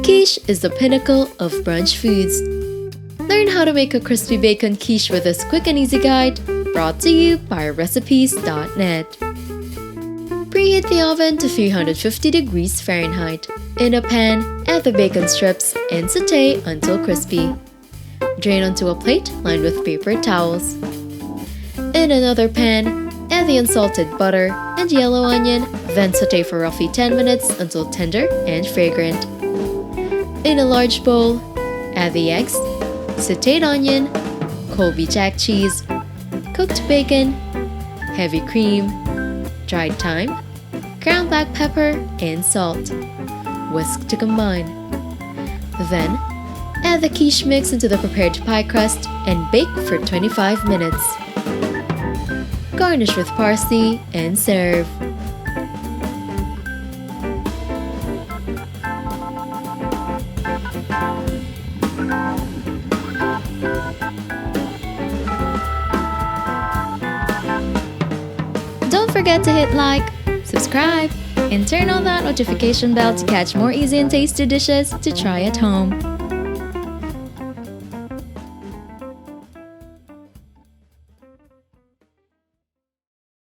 Quiche is the pinnacle of brunch foods. Learn how to make a crispy bacon quiche with this quick and easy guide, brought to you by recipes.net. Preheat the oven to 350 degrees Fahrenheit. In a pan, add the bacon strips and saute until crispy. Drain onto a plate lined with paper towels. In another pan, add the unsalted butter and yellow onion, then saute for roughly 10 minutes until tender and fragrant. In a large bowl, add the eggs, sauteed onion, colby jack cheese, cooked bacon, heavy cream, dried thyme, ground black pepper, and salt. Whisk to combine. Then, add the quiche mix into the prepared pie crust and bake for 25 minutes. Garnish with parsley and serve. Don't forget to hit like, subscribe, and turn on that notification bell to catch more easy and tasty dishes to try at home.